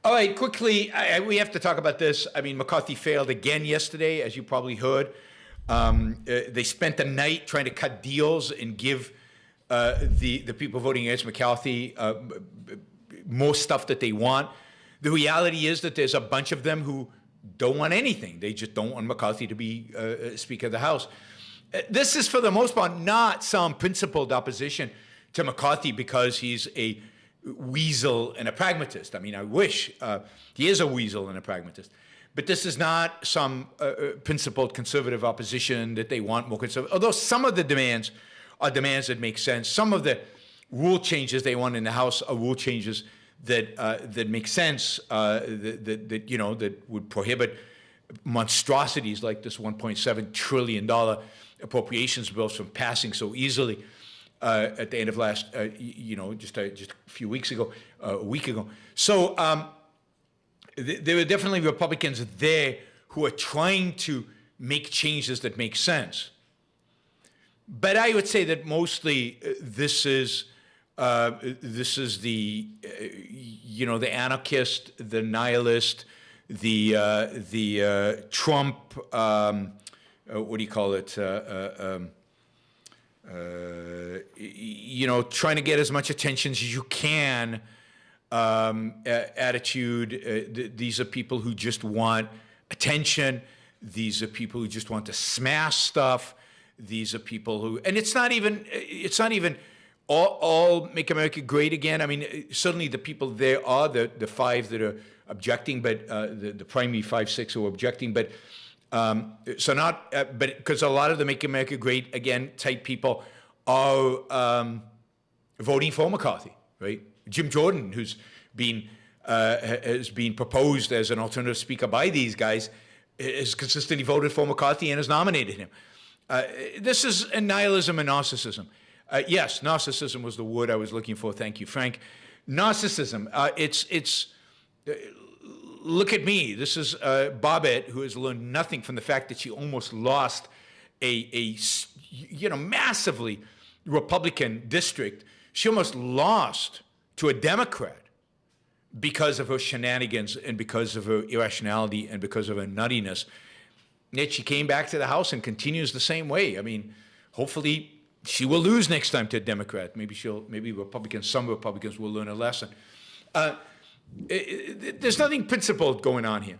All right, quickly, we have to talk about this. I mean, McCarthy failed again yesterday, as you probably heard. They spent the night trying to cut deals and give the people voting against McCarthy more stuff that they want. The reality is that there's a bunch of them who don't want anything. They just don't want McCarthy to be Speaker of the House. This is, for the most part, not some principled opposition to McCarthy because he's a weasel and a pragmatist. I mean, I wish he is a weasel and a pragmatist. But this is not some principled conservative opposition that they want more conservative. Although some of the demands are demands that make sense. Some of the rule changes they want in the House are rule changes that that make sense. That would prohibit monstrosities like this $1.7 trillion appropriations bills from passing so easily at the end of last, just a few weeks ago, a week ago. So there are definitely Republicans there who are trying to make changes that make sense. But I would say that mostly this is the the anarchist, the nihilist, the Trump, what do you call it? Trying to get as much attention as you can attitude. These are people who just want attention. These are people who just want to smash stuff. These are people who, and it's not even all make America great again. I mean, certainly the people there are the five that are objecting, but the primary 5, 6 who are objecting, but but because a lot of the Make America Great Again type people are voting for McCarthy, right? Jim Jordan, who's has been proposed as an alternative speaker by these guys, has consistently voted for McCarthy and has nominated him. This is a nihilism and narcissism. Yes, narcissism was the word I was looking for. Thank you, Frank. Narcissism. Look at me. This is Bobette, who has learned nothing from the fact that she almost lost a massively Republican district. She almost lost to a Democrat because of her shenanigans and because of her irrationality and because of her nuttiness. Yet she came back to the House and continues the same way. I mean, hopefully she will lose next time to a Democrat. Maybe some Republicans will learn a lesson. There's nothing principled going on here.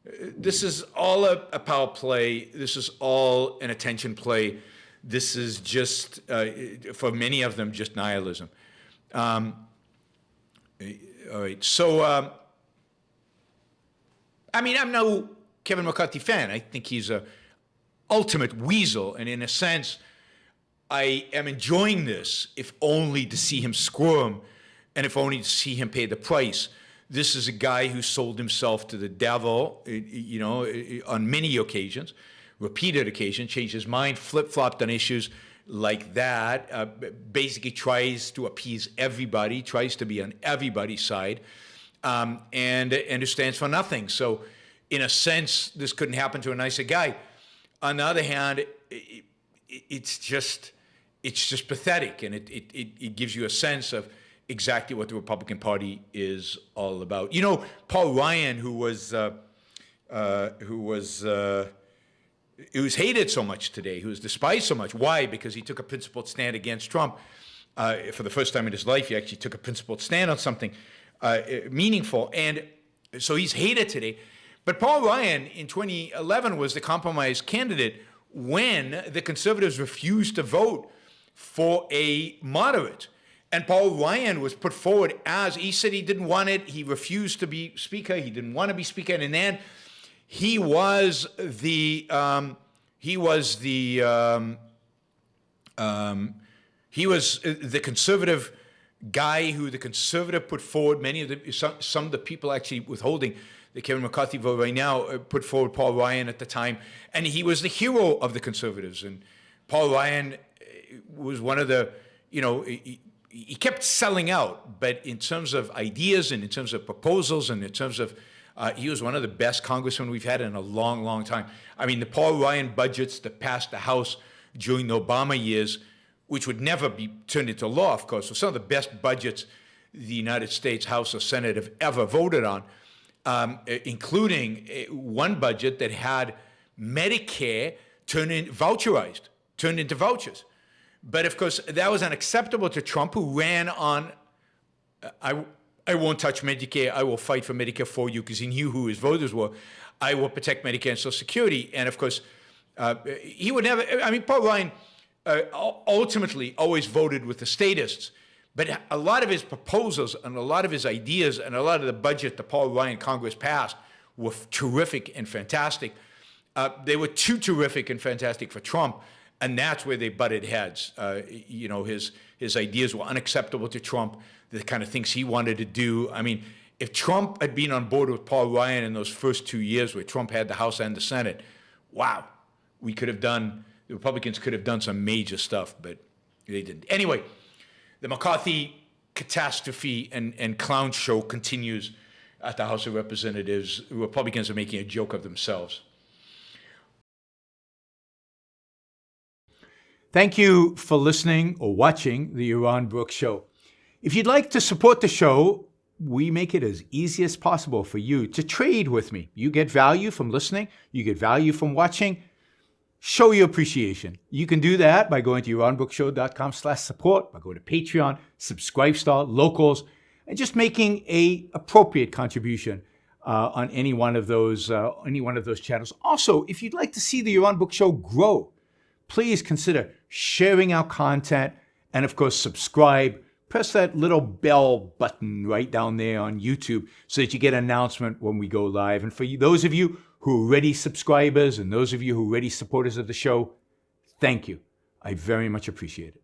This is all a power play. This is all an attention play. This is just, for many of them, just nihilism. All right, so, I mean, I'm no Kevin McCarthy fan. I think he's a ultimate weasel, and in a sense, I am enjoying this, if only to see him squirm, and if only to see him pay the price. This is a guy who sold himself to the devil, on many occasions, repeated occasions, changed his mind, flip-flopped on issues like that, basically tries to appease everybody, tries to be on everybody's side, and who stands for nothing. So in a sense, this couldn't happen to a nicer guy. On the other hand, it's just pathetic, and it gives you a sense of exactly what the Republican Party is all about. You know, Paul Ryan, who was hated so much today, who was despised so much. Why? Because he took a principled stand against Trump. For the first time in his life, he actually took a principled stand on something meaningful, and so he's hated today. But Paul Ryan in 2011 was the compromise candidate when the conservatives refused to vote for a moderate. And Paul Ryan was put forward as, he said he didn't want it, he refused to be speaker, he didn't want to be speaker, and then he was the conservative guy who the conservative put forward. Some of the people actually withholding the Kevin McCarthy vote right now put forward Paul Ryan at the time, and he was the hero of the conservatives. And Paul Ryan was one of the, he kept selling out, but in terms of ideas and in terms of proposals and in terms of, he was one of the best congressmen we've had in a long, long time. I mean, the Paul Ryan budgets that passed the House during the Obama years, which would never be turned into law, of course, were some of the best budgets the United States House or Senate have ever voted on. including one budget that had Medicare turned into vouchers. But of course, that was unacceptable to Trump, who ran on, I won't touch Medicare, I will fight for Medicare for you, because he knew who his voters were. I will protect Medicare and Social Security. And of course, he would never, Paul Ryan ultimately always voted with the statists, but a lot of his proposals and a lot of his ideas and a lot of the budget the Paul Ryan Congress passed were terrific and fantastic. They were too terrific and fantastic for Trump, and that's where they butted heads. His ideas were unacceptable to Trump, the kind of things he wanted to do. If Trump had been on board with Paul Ryan in those first 2 years where Trump had the House and the Senate, wow, the Republicans could have done some major stuff, but they didn't. Anyway, the McCarthy catastrophe and clown show continues at the House of Representatives. Republicans are making a joke of themselves. Thank you for listening or watching the Yaron Brooks Show. If you'd like to support the show, we make it as easy as possible for you to trade with me. You get value from listening. You get value from watching. Show your appreciation. You can do that by going to yaronbrookshow.com/support, by going to Patreon, Subscribestar, Locals, and just making a appropriate contribution on any one of those channels. Also, if you'd like to see the Yaron Brooks Show grow, please consider sharing our content and, of course, subscribe. Press that little bell button right down there on YouTube so that you get an announcement when we go live. And for those of you who are already subscribers and those of you who are already supporters of the show, thank you. I very much appreciate it.